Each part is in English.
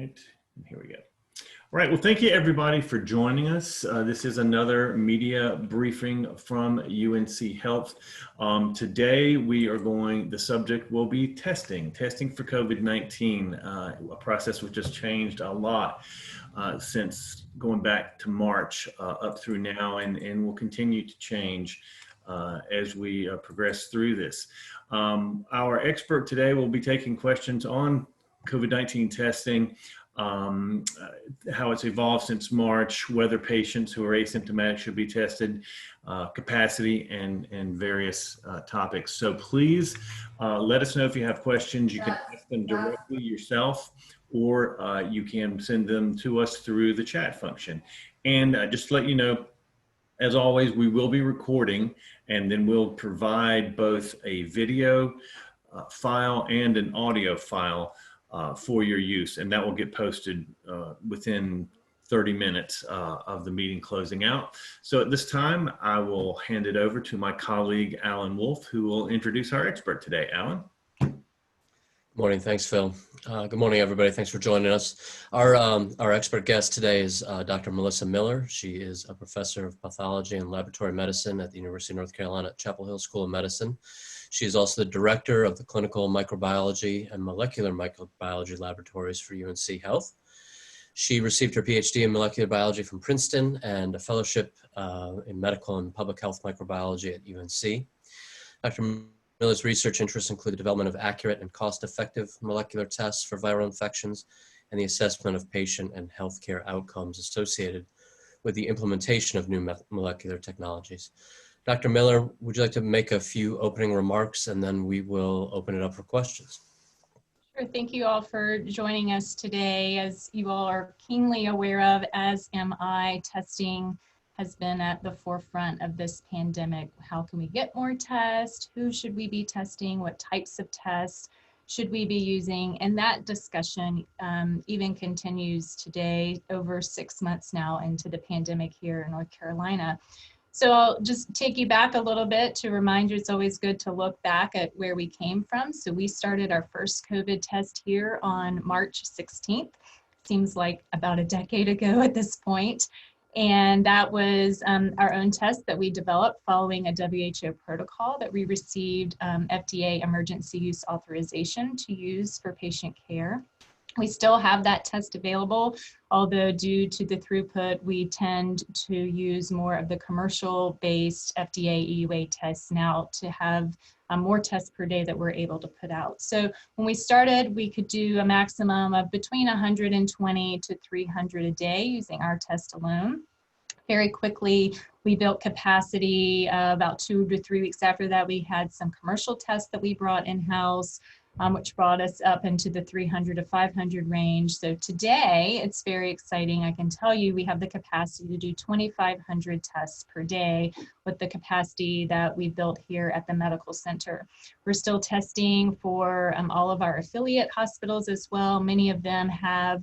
right, here we go. All right, well, thank you everybody for joining us. This is another media briefing from UNC Health. Today the subject will be testing for COVID-19, a process which has changed a lot since going back to March up through now, and will continue to change as we progress through this. Our expert today will be taking questions on COVID-19 testing, how it's evolved since March, whether patients who are asymptomatic should be tested, capacity, and various topics. So please let us know if you have questions. You can ask them directly yourself, or you can send them to us through the chat function. And just to let you know, as always, we will be recording, and then we'll provide both a video file and an audio file for your use, and that will get posted within 30 minutes of the meeting closing out. So at this time, I will hand it over to my colleague, Alan Wolf, who will introduce our expert today. Alan? Good morning. Thanks, Phil. Good morning, everybody. Thanks for joining us. Our expert guest today is Dr. Melissa Miller. She is a professor of pathology and laboratory medicine at the University of North Carolina at Chapel Hill School of Medicine. She is also the director of the clinical microbiology and molecular microbiology laboratories for UNC Health. She received her Ph.D. in molecular biology from Princeton and a fellowship in medical and public health microbiology at UNC. Dr. Miller's research interests include the development of accurate and cost-effective molecular tests for viral infections and the assessment of patient and healthcare outcomes associated with the implementation of new molecular technologies. Dr. Miller, would you like to make a few opening remarks, and then we will open it up for questions? Sure. Thank you all for joining us today. As you all are keenly aware of, as am I, testing has been at the forefront of this pandemic. How can we get more tests? Who should we be testing? What types of tests should we be using? And that discussion even continues today, over 6 months now into the pandemic here in North Carolina. So I'll just take you back a little bit to remind you it's always good to look back at where we came from. So we started our first COVID test here on March 16th. Seems like about a decade ago at this point. And that was our own test that we developed following a WHO protocol that we received FDA emergency use authorization to use for patient care. We still have that test available, although due to the throughput, we tend to use more of the commercial-based FDA EUA tests now to have more tests per day that we're able to put out. So when we started, we could do a maximum of between 120 to 300 a day using our test alone. Very quickly, we built capacity. About 2 to 3 weeks after that, we had some commercial tests that we brought in-house, which brought us up into the 300 to 500 range. So today, it's very exciting. I can tell you we have the capacity to do 2,500 tests per day with the capacity that we built here at the medical center. We're still testing for all of our affiliate hospitals as well. Many of them have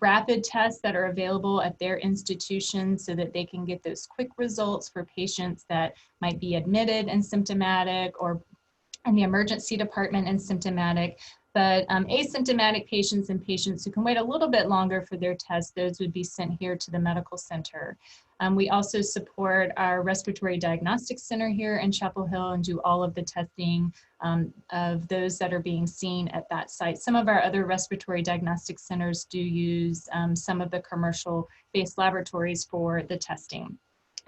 rapid tests that are available at their institutions so that they can get those quick results for patients that might be admitted and symptomatic, or in the emergency department and symptomatic. But asymptomatic patients and patients who can wait a little bit longer for their tests, those would be sent here to the medical center. We also support our respiratory diagnostics center here in Chapel Hill and do all of the testing of those that are being seen at that site. Some of our other respiratory diagnostics centers do use some of the commercial-based laboratories for the testing.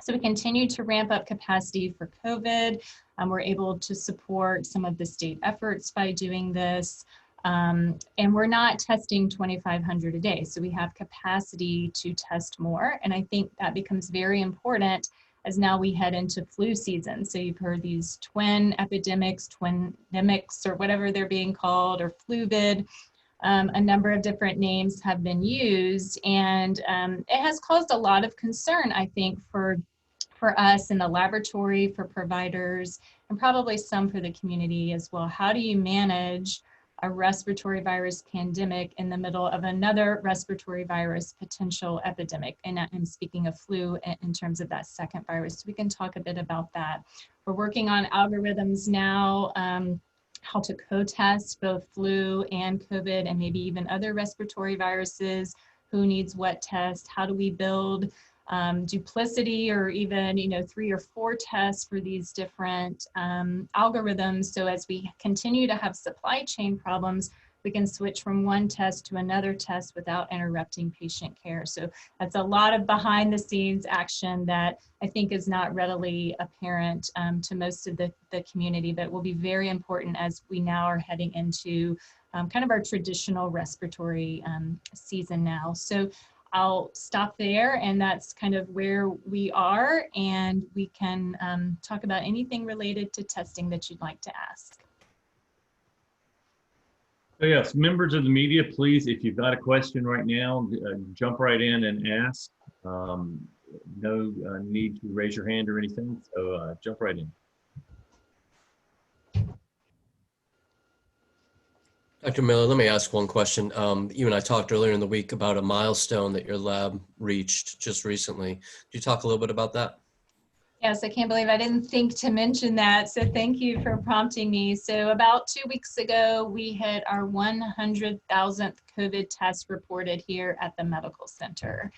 So we continue to ramp up capacity for COVID. We're able to support some of the state efforts by doing this. And we're not testing 2,500 a day. So we have capacity to test more. And I think that becomes very important as now we head into flu season. So you've heard these twin epidemics, twin-demics, or whatever they're being called, or fluvid. A number of different names have been used, and it has caused a lot of concern, I think, for us in the laboratory, for providers, and probably some for the community as well. How do you manage a respiratory virus pandemic in the middle of another respiratory virus potential epidemic? And I'm speaking of flu in terms of that second virus. We can talk a bit about that. We're working on algorithms now how to co-test both flu and COVID and maybe even other respiratory viruses, who needs what test, how do we build duplicity or even 3 or 4 tests for these different algorithms. So as we continue to have supply chain problems, we can switch from one test to another test without interrupting patient care. So that's a lot of behind the scenes action that I think is not readily apparent to most of the community, but will be very important as we now are heading into kind of our traditional respiratory season now. So I'll stop there, and that's kind of where we are, and we can talk about anything related to testing that you'd like to ask. So yes, members of the media, please, if you've got a question right now, jump right in and ask. No need to raise your hand or anything, so jump right in. Dr. Miller, let me ask one question. You and I talked earlier in the week about a milestone that your lab reached just recently. Could you talk a little bit about that? Yes, I can't believe I didn't think to mention that. So thank you for prompting me. So about 2 weeks ago, we hit our 100,000th COVID test reported here at the medical center.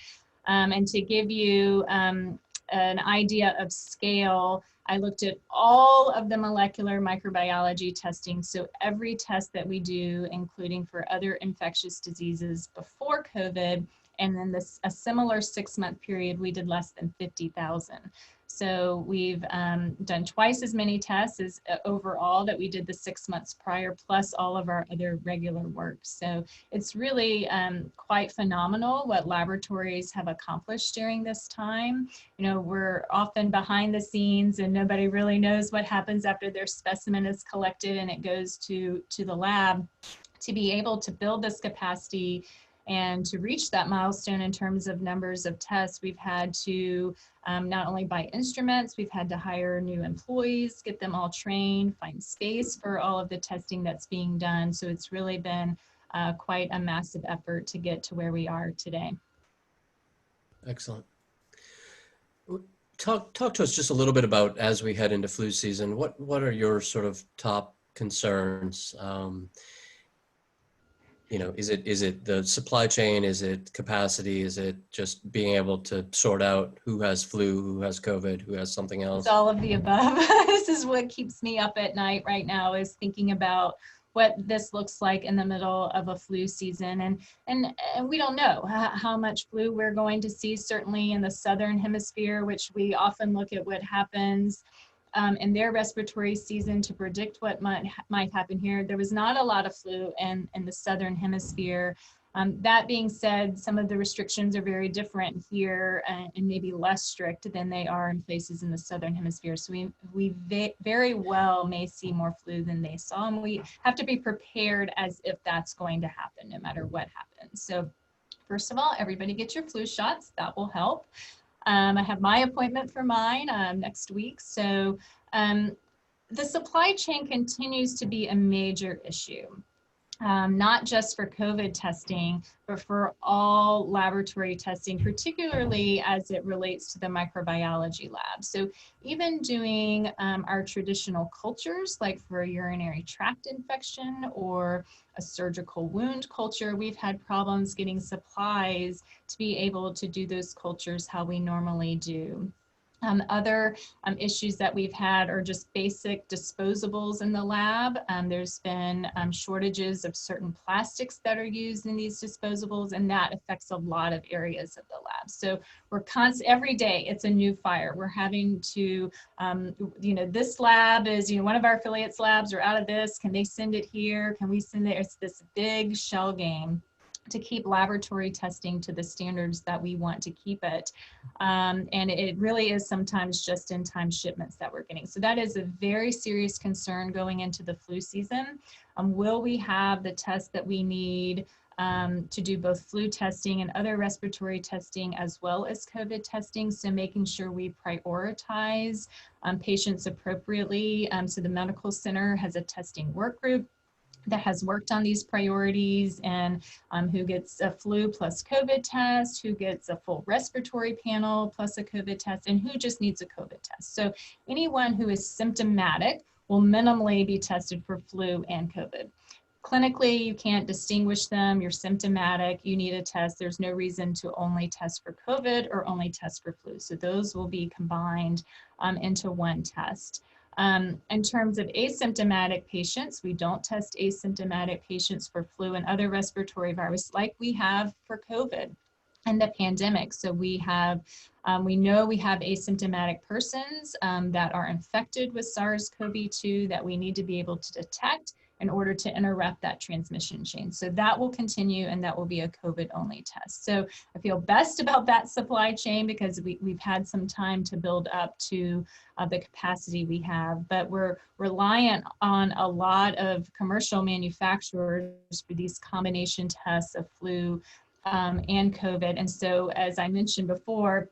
And to give you an idea of scale, I looked at all of the molecular microbiology testing. So every test that we do, including for other infectious diseases before COVID, and then a similar 6-month period, we did less than 50,000. So we've done twice as many tests as overall that we did the 6 months prior, plus all of our other regular work. So it's really quite phenomenal what laboratories have accomplished during this time. We're often behind the scenes and nobody really knows what happens after their specimen is collected and it goes to the lab. To be able to build this capacity and to reach that milestone in terms of numbers of tests, we've had to not only buy instruments, we've had to hire new employees, get them all trained, find space for all of the testing that's being done. So it's really been quite a massive effort to get to where we are today. Excellent. Talk to us just a little bit about, as we head into flu season, what are your sort of top concerns? Is it the supply chain? Is it capacity? Is it just being able to sort out who has flu, who has COVID, who has something else? It's all of the above. This is what keeps me up at night right now, is thinking about what this looks like in the middle of a flu season. And we don't know how much flu we're going to see, certainly in the Southern Hemisphere, which we often look at what happens in their respiratory season to predict what might happen here. There was not a lot of flu in the Southern Hemisphere. That being said, some of the restrictions are very different here and maybe less strict than they are in places in the Southern Hemisphere. So we very well may see more flu than they saw, and we have to be prepared as if that's going to happen no matter what happens. So first of all, everybody get your flu shots. That will help. I have my appointment for mine next week. So the supply chain continues to be a major issue. Not just for COVID testing, but for all laboratory testing, particularly as it relates to the microbiology lab. So even doing our traditional cultures, like for a urinary tract infection or a surgical wound culture, we've had problems getting supplies to be able to do those cultures how we normally do. Other issues that we've had are just basic disposables in the lab. There's been shortages of certain plastics that are used in these disposables, and that affects a lot of areas of the lab. So we're every day it's a new fire. We're having to, this lab is, one of our affiliates labs are out of this. Can they send it here? Can we send it? It's this big shell game to keep laboratory testing to the standards that we want to keep it. And it really is sometimes just-in-time shipments that we're getting. So that is a very serious concern going into the flu season. Will we have the tests that we need to do both flu testing and other respiratory testing as well as COVID testing? So making sure we prioritize patients appropriately. So the medical center has a testing work group that has worked on these priorities, and who gets a flu plus COVID test, who gets a full respiratory panel plus a COVID test, and who just needs a COVID test. So anyone who is symptomatic will minimally be tested for flu and COVID. Clinically, you can't distinguish them. You're symptomatic, you need a test. There's no reason to only test for COVID or only test for flu. So those will be combined into one test. In terms of asymptomatic patients, we don't test asymptomatic patients for flu and other respiratory virus like we have for COVID and the pandemic. So we have, we know we have asymptomatic persons that are infected with SARS-CoV-2 that we need to be able to detect in order to interrupt that transmission chain. So that will continue, and that will be a COVID-only test. So I feel best about that supply chain because we've had some time to build up to the capacity we have, but we're reliant on a lot of commercial manufacturers for these combination tests of flu and COVID. And so, as I mentioned before,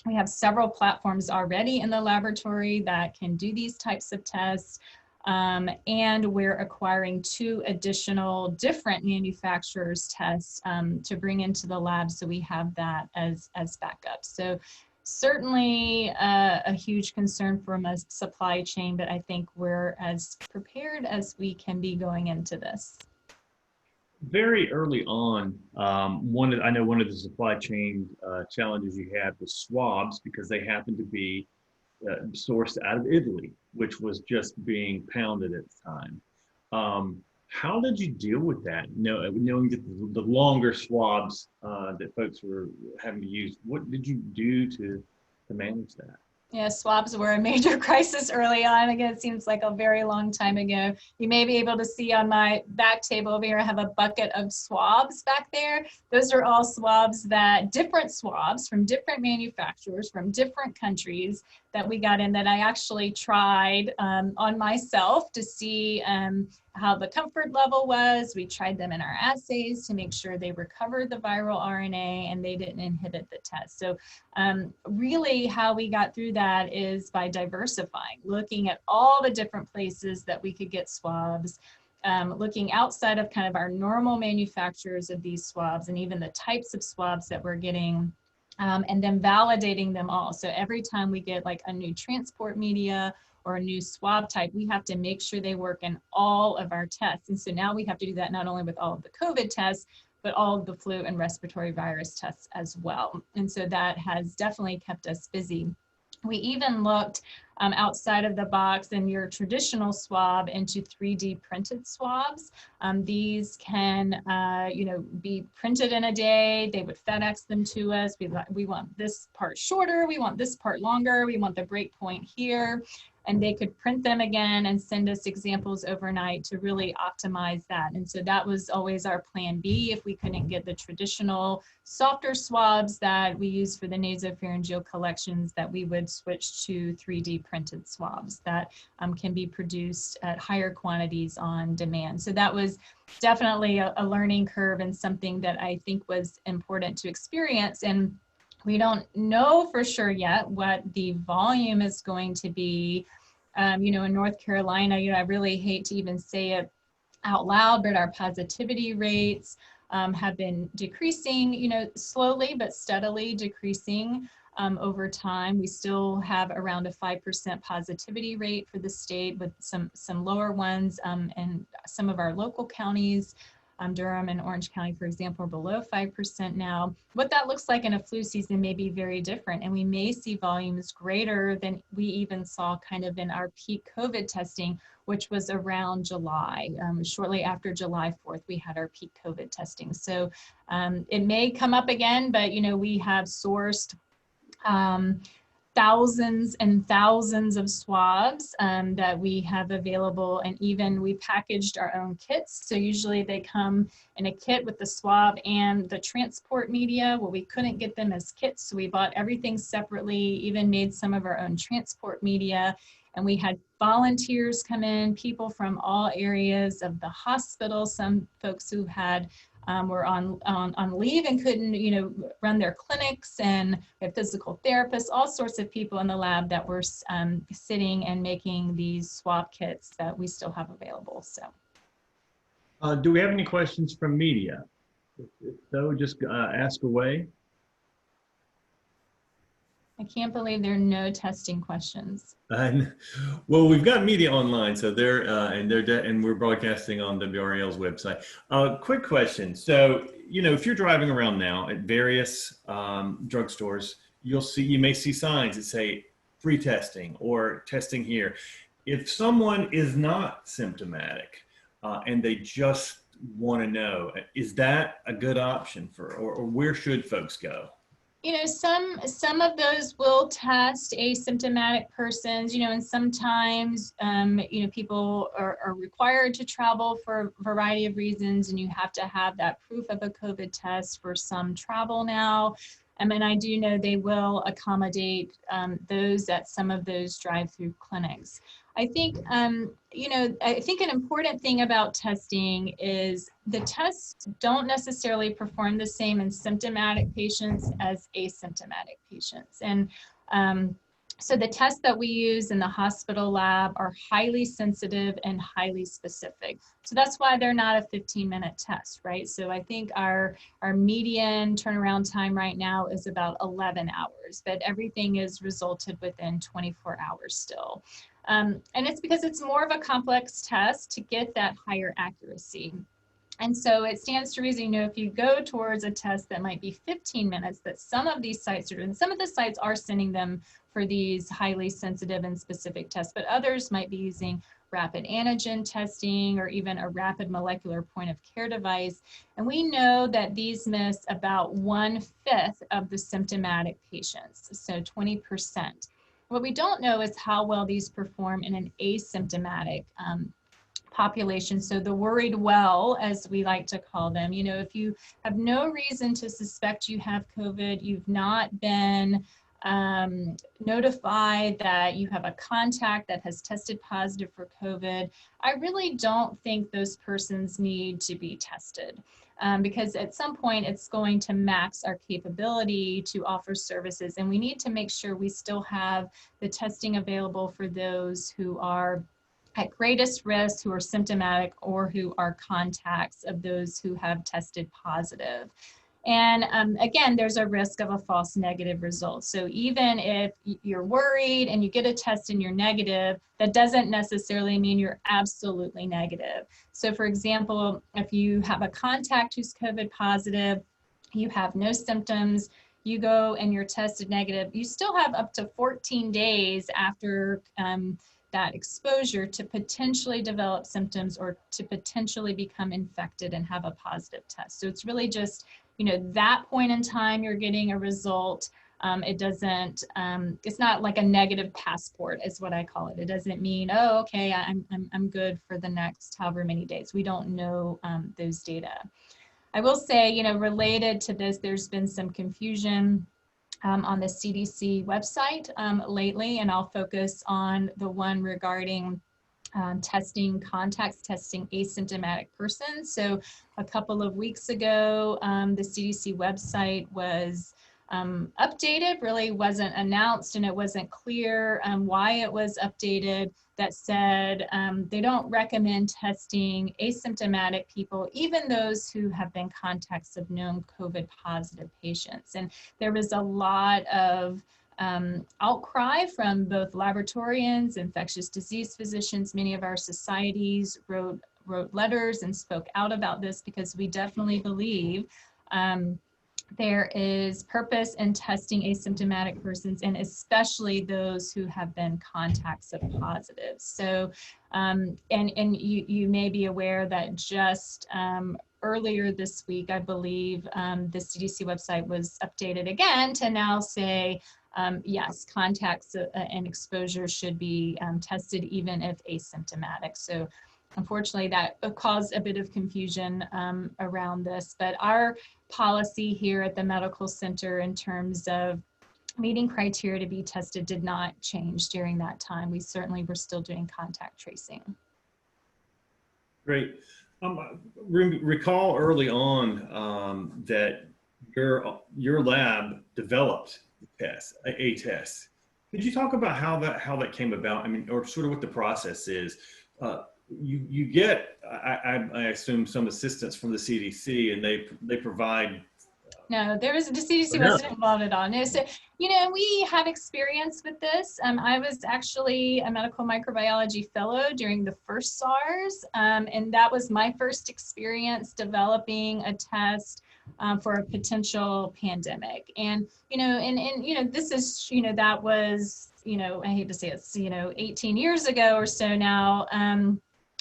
we have several platforms already in the laboratory that can do these types of tests. And we're acquiring 2 additional different manufacturers' tests to bring into the lab, so we have that as backup. So certainly a huge concern from a supply chain, but I think we're as prepared as we can be going into this. Very early on, I know one of the supply chain challenges you had was swabs, because they happen to be sourced out of Italy, which was just being pounded at the time. How did you deal with that? Knowing that the longer swabs that folks were having to use, what did you do to manage that? Yeah, swabs were a major crisis early on. Again, it seems like a very long time ago. You may be able to see on my back table over here, I have a bucket of swabs back there. Those are all swabs different swabs from different manufacturers from different countries that we got in, that I actually tried on myself to see how the comfort level was. We tried them in our assays to make sure they recovered the viral RNA and they didn't inhibit the test. So really how we got through that is by diversifying, looking at all the different places that we could get swabs, looking outside of kind of our normal manufacturers of these swabs and even the types of swabs that we're getting, and then validating them all. So every time we get like a new transport media or a new swab type, we have to make sure they work in all of our tests. And so now we have to do that not only with all of the COVID tests, but all of the flu and respiratory virus tests as well. And so that has definitely kept us busy. We even looked outside of the box in your traditional swab into 3D printed swabs. These can, be printed in a day. They would FedEx them to us. We want this part shorter. We want this part longer. We want the break point here. And they could print them again and send us examples overnight to really optimize that. And so that was always our plan B if we couldn't get the traditional softer swabs that we use for the nasopharyngeal collections, that we would switch to 3D printed swabs that can be produced at higher quantities on demand. So that was definitely a learning curve and something that I think was important to experience. And we don't know for sure yet what the volume is going to be. In North Carolina, I really hate to even say it out loud, but our positivity rates have been decreasing, slowly but steadily decreasing over time. We still have around a 5% positivity rate for the state, with some lower ones in some of our local counties. Durham and Orange County, for example, are below 5% now. What that looks like in a flu season may be very different, and we may see volumes greater than we even saw kind of in our peak COVID testing, which was around July. Shortly after July 4th, we had our peak COVID testing. So it may come up again, but we have sourced thousands and thousands of swabs that we have available, and even we packaged our own kits. So usually they come in a kit with the swab and the transport media. Well, we couldn't get them as kits, so we bought everything separately, even made some of our own transport media. And we had volunteers come in, people from all areas of the hospital, some folks who had were on leave and couldn't, run their clinics, and we had physical therapists, all sorts of people in the lab that were sitting and making these swab kits that we still have available. So, do we have any questions from media? If so, just ask away. I can't believe there are no testing questions. Well, we've got media online, so and we're broadcasting on WRL's website. Quick question. So, if you're driving around now at various drugstores, you may see signs that say free testing or testing here. If someone is not symptomatic and they just want to know, is that a good option or where should folks go? Some of those will test asymptomatic persons, and sometimes, people are required to travel for a variety of reasons, and you have to have that proof of a COVID test for some travel now. And I do know they will accommodate those at some of those drive-through clinics. I think, I think an important thing about testing is the tests don't necessarily perform the same in symptomatic patients as asymptomatic patients. And so the tests that we use in the hospital lab are highly sensitive and highly specific. So that's why they're not a 15-minute test, right? So I think our median turnaround time right now is about 11 hours, but everything is resulted within 24 hours still. And it's because it's more of a complex test to get that higher accuracy. And so it stands to reason, if you go towards a test that might be 15 minutes, that some of these sites are doing, some of the sites are sending them for these highly sensitive and specific tests, but others might be using rapid antigen testing or even a rapid molecular point of care device. And we know that these miss about 1/5 of the symptomatic patients, so 20%. What we don't know is how well these perform in an asymptomatic population. So the worried well, as we like to call them, if you have no reason to suspect you have COVID, you've not been notified that you have a contact that has tested positive for COVID, I really don't think those persons need to be tested. Because at some point it's going to max our capability to offer services, and we need to make sure we still have the testing available for those who are at greatest risk, who are symptomatic, or who are contacts of those who have tested positive. And again, there's a risk of a false negative result. So even if you're worried and you get a test and you're negative, that doesn't necessarily mean you're absolutely negative. So for example, if you have a contact who's COVID positive, you have no symptoms, you go and you're tested negative, you still have up to 14 days after that exposure to potentially develop symptoms or to potentially become infected and have a positive test. So it's really just, that point in time you're getting a result. It doesn't, it's not like a negative passport is what I call it. It doesn't mean, oh, okay, I'm good for the next however many days. We don't know those data. I will say, related to this, there's been some confusion on the CDC website lately, and I'll focus on the one regarding testing contacts, testing asymptomatic persons. So a couple of weeks ago, the CDC website was updated, really wasn't announced, and it wasn't clear why it was updated. That said, they don't recommend testing asymptomatic people, even those who have been contacts of known COVID positive patients. And there was a lot of outcry from both laboratorians, infectious disease physicians. Many of our societies wrote letters and spoke out about this, because we definitely believe there is purpose in testing asymptomatic persons, and especially those who have been contacts of positives. So, and you may be aware that just earlier this week, I believe the CDC website was updated again to now say, yes, contacts and exposure should be tested even if asymptomatic. So unfortunately, that caused a bit of confusion around this, but our policy here at the medical center in terms of meeting criteria to be tested did not change during that time. We certainly were still doing contact tracing. Great. Recall early on that your lab developed a test. Could you talk about how that came about? I mean, or sort of what the process is. You get, I assume, some assistance from the CDC, and they provide No, the CDC No. wasn't involved at all. No, so, we have experience with this. I was actually a medical microbiology fellow during the first SARS, and that was my first experience developing a test for a potential pandemic. And, this is, that was, I hate to say it's, 18 years ago or so now,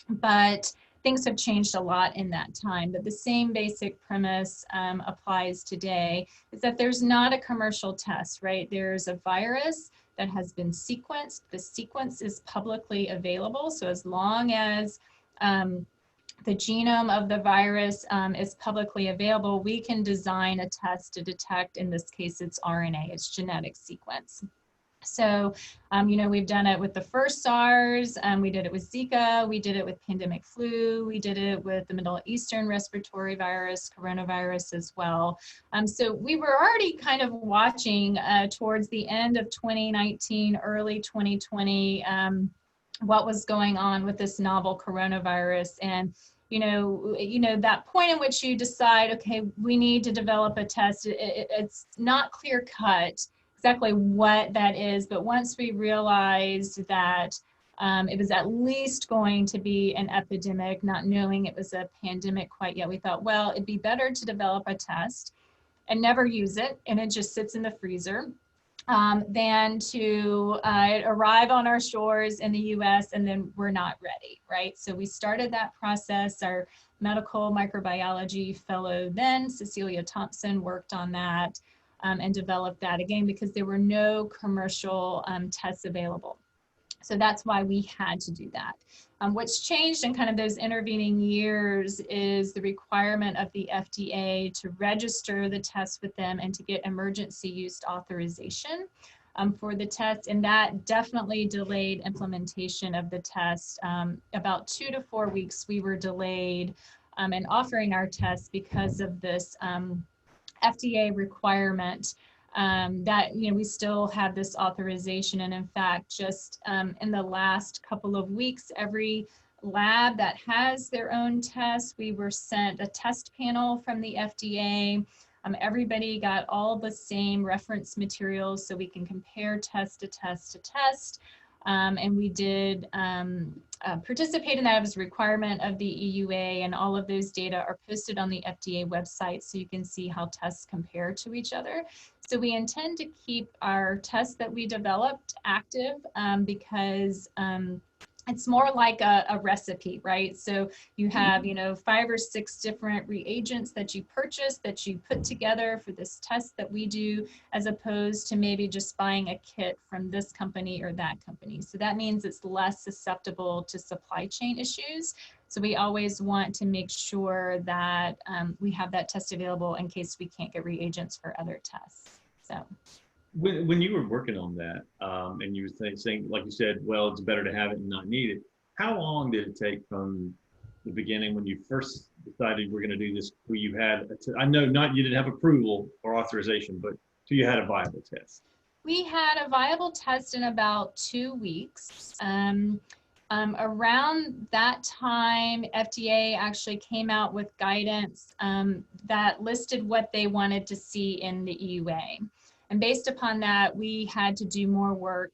but things have changed a lot in that time, but the same basic premise applies today, is that there's not a commercial test, right? There's a virus that has been sequenced. The sequence is publicly available. So as long as the genome of the virus is publicly available, we can design a test to detect, in this case, it's RNA, it's genetic sequence. So, we've done it with the first SARS, we did it with Zika, we did it with pandemic flu, we did it with the Middle Eastern respiratory virus, coronavirus as well. So we were already kind of watching towards the end of 2019, early 2020, what was going on with this novel coronavirus. And that point in which you decide, okay, we need to develop a test, it's not clear cut exactly what that is, but once we realized that it was at least going to be an epidemic, not knowing it was a pandemic quite yet, we thought, well, it'd be better to develop a test and never use it, and it just sits in the freezer, than to arrive on our shores in the US and then we're not ready, right? So we started that process. Our medical microbiology fellow then, Cecilia Thompson, worked on that. And developed that again because there were no commercial tests available. So that's why we had to do that. What's changed in kind of those intervening years is the requirement of the FDA to register the test with them and to get emergency use authorization for the test. And that definitely delayed implementation of the test. About 2 to 4 weeks we were delayed in offering our test because of this FDA requirement that, we still have this authorization. And in fact, just in the last couple of weeks, every lab that has their own test, we were sent a test panel from the FDA. Everybody got all the same reference materials so we can compare test to test to test. And we did participate in that. It was a requirement of the EUA, and all of those data are posted on the FDA website so you can see how tests compare to each other. So we intend to keep our tests that we developed active because it's more like a recipe, right? So you have, 5 or 6 different reagents that you purchase, that you put together for this test that we do, as opposed to maybe just buying a kit from this company or that company. So that means it's less susceptible to supply chain issues. So we always want to make sure that we have that test available in case we can't get reagents for other tests. So. When you were working on that, and you were saying, like you said, well, it's better to have it and not need it. How long did it take from the beginning when you first decided we're going to do this? Where you had, I know you didn't have approval or authorization, but till you had a viable test. We had a viable test in about 2 weeks. Around that time, FDA actually came out with guidance that listed what they wanted to see in the EUA. And based upon that, we had to do more work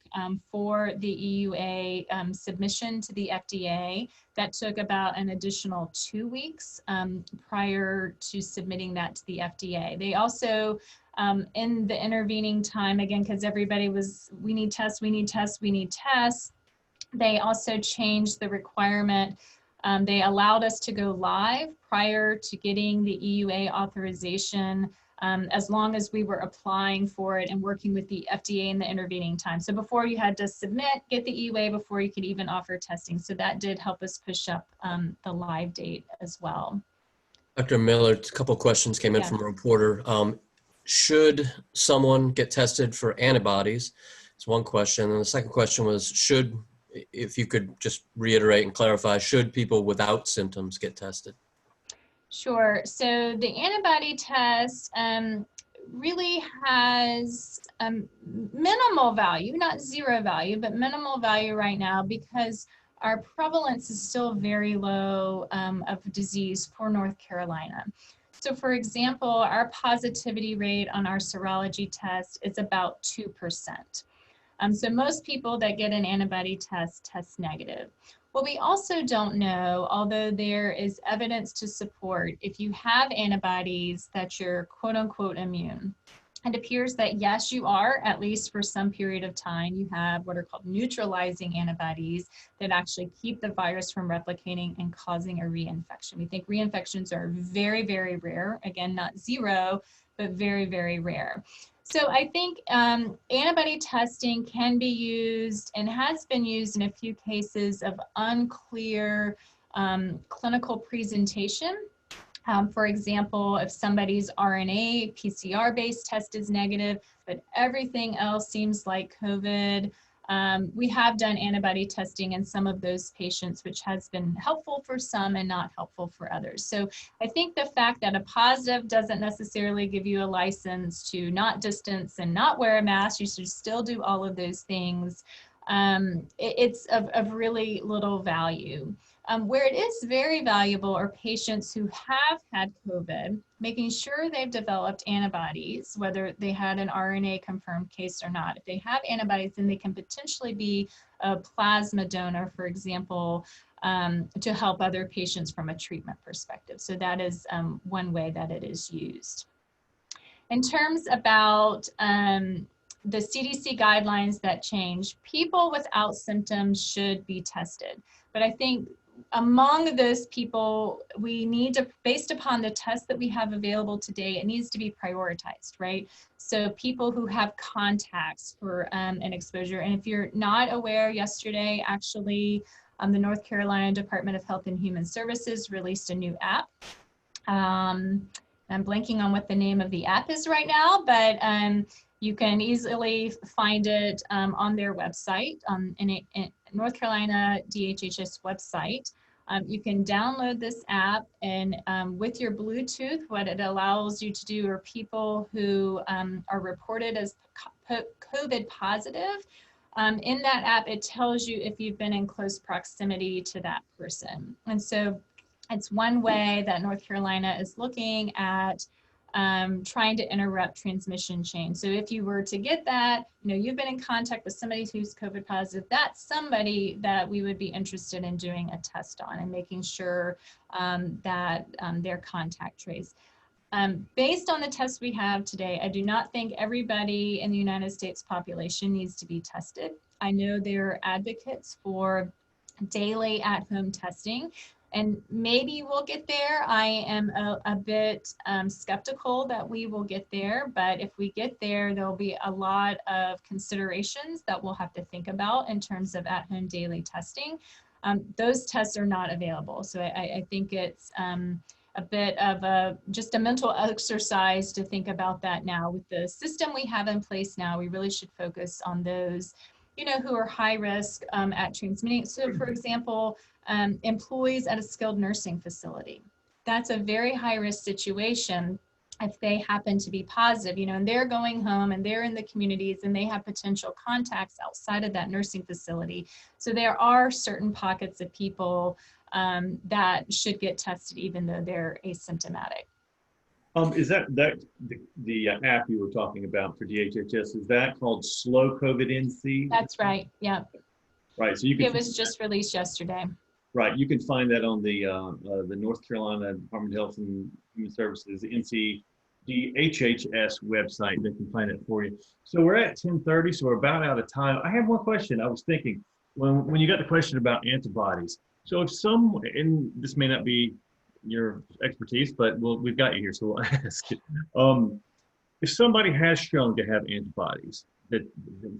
for the EUA submission to the FDA. That took about an additional 2 weeks prior to submitting that to the FDA. They also, in the intervening time, again, because everybody was, we need tests, we need tests, we need tests, they also changed the requirement. They allowed us to go live prior to getting the EUA authorization, as long as we were applying for it and working with the FDA in the intervening time. So before you had to submit, get the EUA before you could even offer testing. So that did help us push up the live date as well. Dr. Miller, a couple of questions came in from a reporter. Should someone get tested for antibodies? It's one question. And the second question was, if you could just reiterate and clarify, should people without symptoms get tested? Sure. So the antibody test really has minimal value, not zero value, but minimal value right now because our prevalence is still very low of disease for North Carolina. So for example, our positivity rate on our serology test is about 2%. So most people that get an antibody test negative. What we also don't know, although there is evidence to support, if you have antibodies that you're quote unquote immune. It appears that yes, you are, at least for some period of time. You have what are called neutralizing antibodies that actually keep the virus from replicating and causing a reinfection. We think reinfections are very, very rare. Again, not zero, but very, very rare. So I think antibody testing can be used and has been used in a few cases of unclear clinical presentation. For example, if somebody's RNA PCR-based test is negative, but everything else seems like COVID, we have done antibody testing in some of those patients, which has been helpful for some and not helpful for others. So I think the fact that a positive doesn't necessarily give you a license to not distance and not wear a mask, you should still do all of those things. It's of really little value. Where it is very valuable are patients who have had COVID, making sure they've developed antibodies, whether they had an RNA confirmed case or not. If they have antibodies, then they can potentially be a plasma donor, for example, to help other patients from a treatment perspective. So that is one way that it is used. In terms about the CDC guidelines that change, people without symptoms should be tested. But I think among those people, we need to, based upon the tests that we have available today, it needs to be prioritized, right? So people who have contacts for an exposure. And if you're not aware, yesterday, actually, the North Carolina Department of Health and Human Services released a new app. I'm blanking on what the name of the app is right now, but you can easily find it on their website, in North Carolina DHHS website. You can download this app, and with your Bluetooth, what it allows you to do are people who are reported as COVID positive. In that app, it tells you if you've been in close proximity to that person. And so it's one way that North Carolina is looking at trying to interrupt transmission chain. So if you were to get that, you know, you've been in contact with somebody who's COVID positive, that's somebody that we would be interested in doing a test on and making sure that they're contact traced. Based on the tests we have today, I do not think everybody in the United States population needs to be tested. I know there are advocates for daily at-home testing. And maybe we'll get there. I am a bit skeptical that we will get there, but if we get there, there'll be a lot of considerations that we'll have to think about in terms of at-home daily testing. Those tests are not available. So I think it's a bit of just a mental exercise to think about that now. With the system we have in place now, we really should focus on those, you know, who are high risk at transmitting. So for example, employees at a skilled nursing facility. That's a very high risk situation if they happen to be positive, you know, and they're going home and they're in the communities and they have potential contacts outside of that nursing facility. So there are certain pockets of people that should get tested even though they're asymptomatic. Is that the app you were talking about for DHHS, is that called Slow COVID NC? That's right, yeah. Right, so you can. It was just released yesterday. Right, you can find that on the North Carolina Department of Health and Human Services, NC DHHS website. They can find it for you. So we're at 10:30, so we're about out of time. I have one question. I was thinking, when you got the question about antibodies, so if and this may not be your expertise, but we've got you here, so we'll ask it. If somebody has shown to have antibodies, so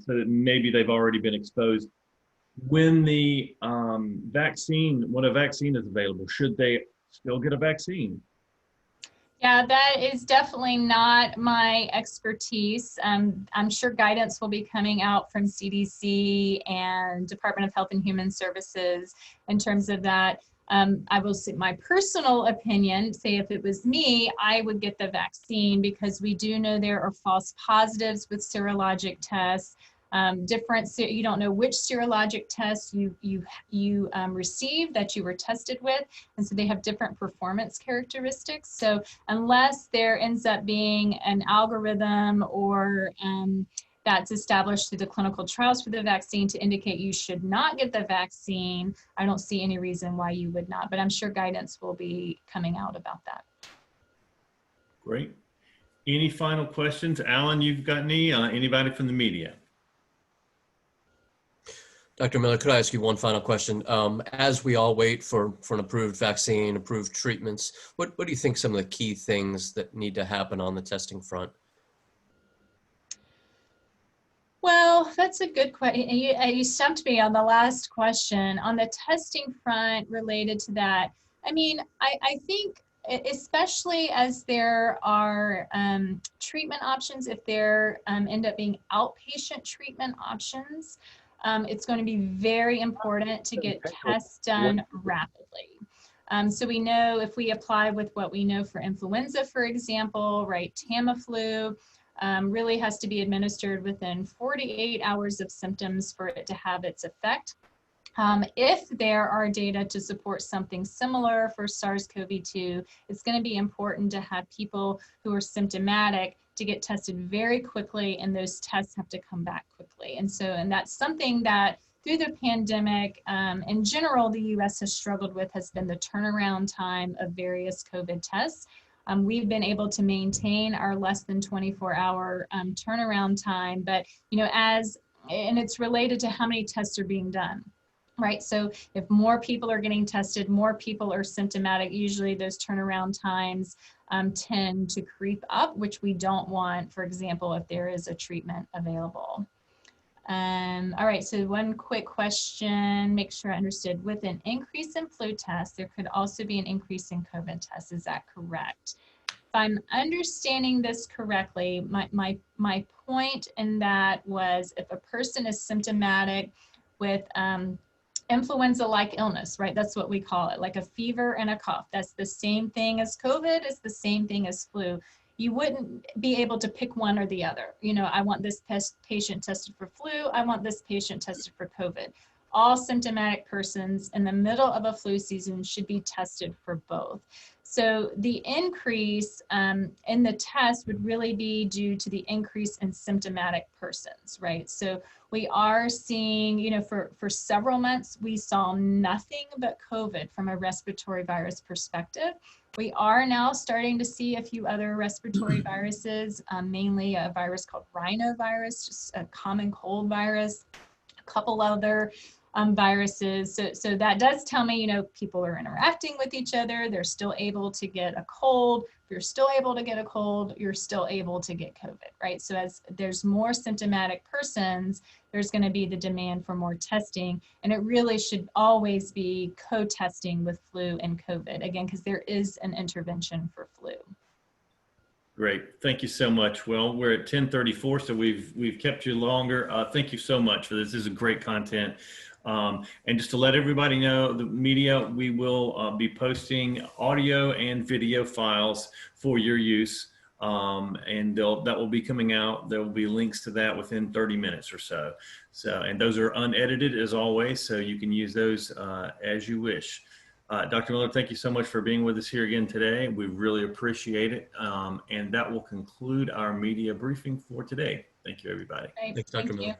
that maybe they've already been exposed, when the when a vaccine is available, should they still get a vaccine? Yeah, that is definitely not my expertise. I'm sure guidance will be coming out from CDC and Department of Health and Human Services in terms of that. I will say my personal opinion, say if it was me, I would get the vaccine because we do know there are false positives with serologic tests. You don't know which serologic tests you received that you were tested with, and so they have different performance characteristics. So unless there ends up being an algorithm or that's established through the clinical trials for the vaccine to indicate you should not get the vaccine, I don't see any reason why you would not, but I'm sure guidance will be coming out about that. Great. Any final questions? Alan, you've got anybody from the media? Dr. Miller, could I ask you one final question? As we all wait for an approved vaccine, approved treatments, what do you think some of the key things that need to happen on the testing front? Well, that's a good question. You stumped me on the last question. On the testing front related to that, I mean, I think especially as there are treatment options, if there end up being outpatient treatment options, it's going to be very important to get tests done rapidly. So we know if we apply with what we know for influenza, for example, right, Tamiflu, really has to be administered within 48 hours of symptoms for it to have its effect. If there are data to support something similar for SARS-CoV-2, it's going to be important to have people who are symptomatic to get tested very quickly, and those tests have to come back quickly. And that's something that through the pandemic, in general, the US has struggled with, has been the turnaround time of various COVID tests. We've been able to maintain our less than 24-hour turnaround time, but and it's related to how many tests are being done, right? So if more people are getting tested, more people are symptomatic, usually those turnaround times tend to creep up, which we don't want, for example, if there is a treatment available. All right, so one quick question, make sure I understood. With an increase in flu tests, there could also be an increase in COVID tests. Is that correct? If I'm understanding this correctly, my point in that was if a person is symptomatic with influenza-like illness, right? That's what we call it, like a fever and a cough. That's the same thing as COVID, it's the same thing as flu. You wouldn't be able to pick one or the other. You know, I want this patient tested for flu, I want this patient tested for COVID. All symptomatic persons in the middle of a flu season should be tested for both. So the increase in the test would really be due to the increase in symptomatic persons, right? So we are seeing, you know, for several months, we saw nothing but COVID from a respiratory virus perspective. We are now starting to see a few other respiratory viruses, mainly a virus called rhinovirus, just a common cold virus, a couple other viruses. So that does tell me, you know, people are interacting with each other. They're still able to get a cold. If you're still able to get a cold, you're still able to get COVID, right? So as there's more symptomatic persons, there's going to be the demand for more testing. And it really should always be co-testing with flu and COVID, again, because there is an intervention for flu. Great. Thank you so much. Well, we're at 10:34, so we've kept you longer. Thank you so much for this. This is great content. And just to let everybody know, the media, we will be posting audio and video files for your use. And that will be coming out. There will be links to that within 30 minutes or so. And those are unedited as always, so you can use those as you wish. Dr. Miller, thank you so much for being with us here again today. We really appreciate it. And that will conclude our media briefing for today. Thank you, everybody. Thanks, Dr. Miller.